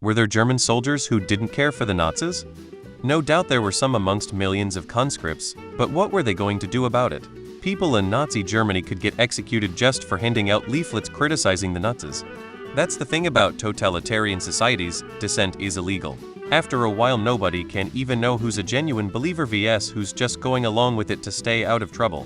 Were there German soldiers who didn't care for the Nazis? No doubt there were some amongst millions of conscripts, but what were they going to do about it? People in Nazi Germany could get executed just for handing out leaflets criticizing the Nazis. That's the thing about totalitarian societies, dissent is illegal. After a while nobody can even know who's a genuine believer vs who's just going along with it to stay out of trouble.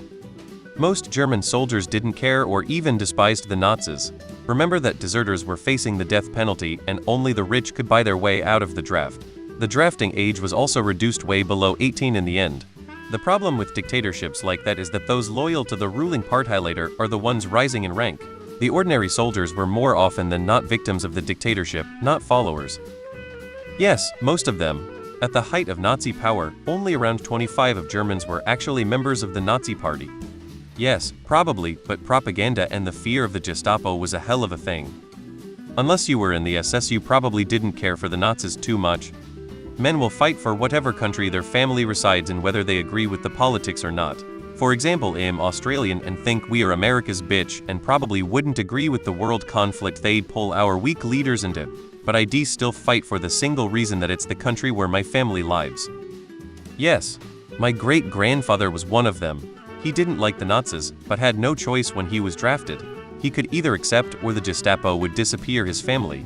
Most German soldiers didn't care or even despised the Nazis. Remember that deserters were facing the death penalty and only the rich could buy their way out of the draft. The drafting age was also reduced way below 18 in the end. The problem with dictatorships like that is that those loyal to the ruling Partei later are the ones rising in rank. The ordinary soldiers were more often than not victims of the dictatorship, not followers. Yes, most of them. At the height of Nazi power, only around 25 of Germans were actually members of the Nazi Party. Yes, probably, but propaganda and the fear of the Gestapo was a hell of a thing. Unless you were in the SS, you probably didn't care for the Nazis too much. Men will fight for whatever country their family resides in, whether they agree with the politics or not. For example, I'm Australian and think we are America's bitch and probably wouldn't agree with the world conflict they'd pull our weak leaders into, but I'd still fight for the single reason that it's the country where my family lives. Yes, my great-grandfather was one of them. He didn't like the Nazis, but had no choice when he was drafted. He could either accept or the Gestapo would disappear his family.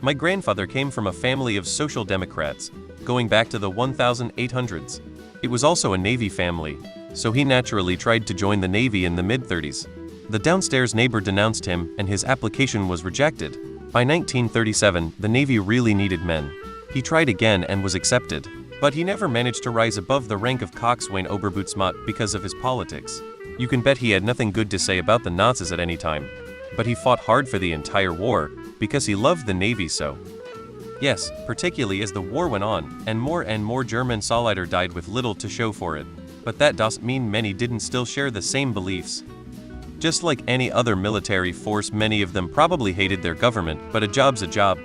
My grandfather came from a family of Social Democrats, going back to the 1800s. It was also a Navy family, so he naturally tried to join the Navy in the mid-30s. The downstairs neighbor denounced him and his application was rejected. By 1937, the Navy really needed men. He tried again and was accepted. But he never managed to rise above the rank of Coxswain Oberbootsmat because of his politics. You can bet he had nothing good to say about the Nazis at any time. But he fought hard for the entire war, because he loved the Navy so. Yes, particularly as the war went on, and more German Soldaten died with little to show for it. But that doesn't mean many didn't still share the same beliefs. Just like any other military force, many of them probably hated their government, but a job's a job.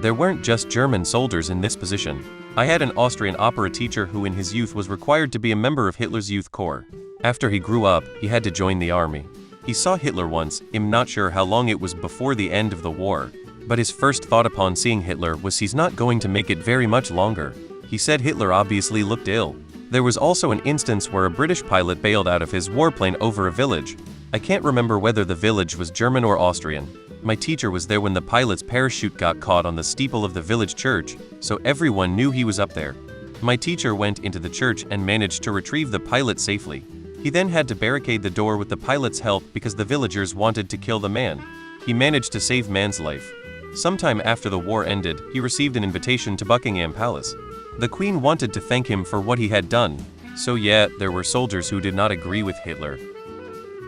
There weren't just German soldiers in this position. I had an Austrian opera teacher who in his youth was required to be a member of Hitler's youth corps. After he grew up, he had to join the army. He saw Hitler once, I'm not sure how long it was before the end of the war, but his first thought upon seeing Hitler was he's not going to make it very much longer. He said Hitler obviously looked ill. There was also an instance where a British pilot bailed out of his warplane over a village. I can't remember whether the village was German or Austrian. My teacher was there when the pilot's parachute got caught on the steeple of the village church, so everyone knew he was up there. My teacher went into the church and managed to retrieve the pilot safely. He then had to barricade the door with the pilot's help because the villagers wanted to kill the man. He managed to save man's life. Sometime after the war ended, he received an invitation to Buckingham Palace. The Queen wanted to thank him for what he had done. So yeah, there were soldiers who did not agree with Hitler.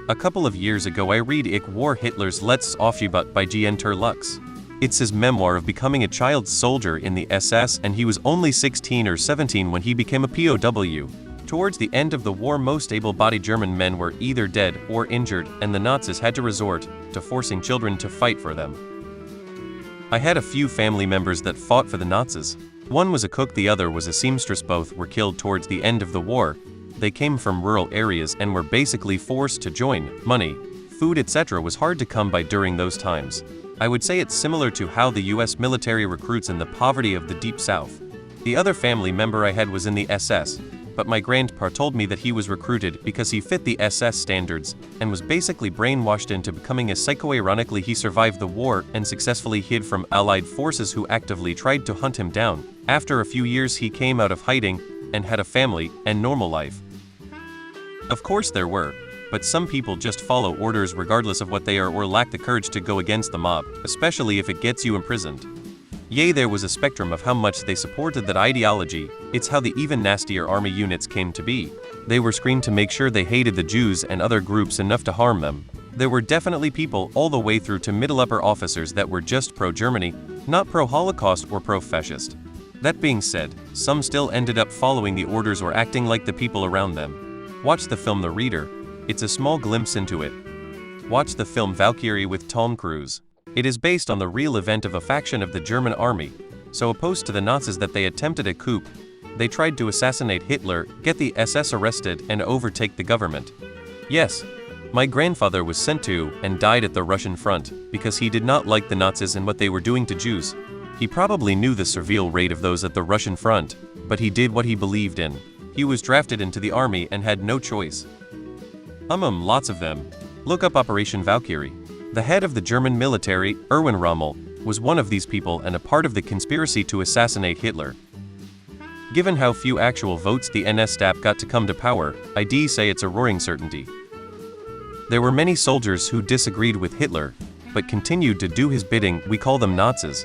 A couple of years ago I read Ich war Hitler's letztes Aufgebot by G.N. Lux. It's his memoir of becoming a child soldier in the SS, and he was only 16 or 17 when he became a POW. Towards the end of the war, most able-bodied German men were either dead or injured, and the Nazis had to resort to forcing children to fight for them. I had a few family members that fought for the Nazis. One was a cook, the other was a seamstress. Both were killed towards the end of the war. They came from rural areas and were basically forced to join. Money, food, etc. was hard to come by during those times. I would say it's similar to how the US military recruits in the poverty of the Deep South. The other family member I had was in the SS, but my grandpa told me that he was recruited because he fit the SS standards and was basically brainwashed into becoming a psycho. Ironically, he survived the war and successfully hid from Allied forces who actively tried to hunt him down. After a few years he came out of hiding and had a family and normal life. Of course there were, but some people just follow orders regardless of what they are or lack the courage to go against the mob, especially if it gets you imprisoned. Yea, there was a spectrum of how much they supported that ideology. It's how the even nastier army units came to be. They were screened to make sure they hated the Jews and other groups enough to harm them. There were definitely people all the way through to middle-upper officers that were just pro-Germany, not pro-Holocaust or pro-fascist. That being said, some still ended up following the orders or acting like the people around them. Watch the film The Reader. It's a small glimpse into it. Watch the film Valkyrie with Tom Cruise. It is based on the real event of a faction of the German army, so opposed to the Nazis that they attempted a coup. They tried to assassinate Hitler, get the SS arrested, and overtake the government. Yes, my grandfather was sent to and died at the Russian front because he did not like the Nazis and what they were doing to Jews. He probably knew the survival rate of those at the Russian front, but he did what he believed in. He was drafted into the army and had no choice. Lots of them. Look up Operation Valkyrie. The head of the German military, Erwin Rommel, was one of these people and a part of the conspiracy to assassinate Hitler. Given how few actual votes the NS-Stab got to come to power, I'd say it's a roaring certainty. There were many soldiers who disagreed with Hitler, but continued to do his bidding. We call them Nazis.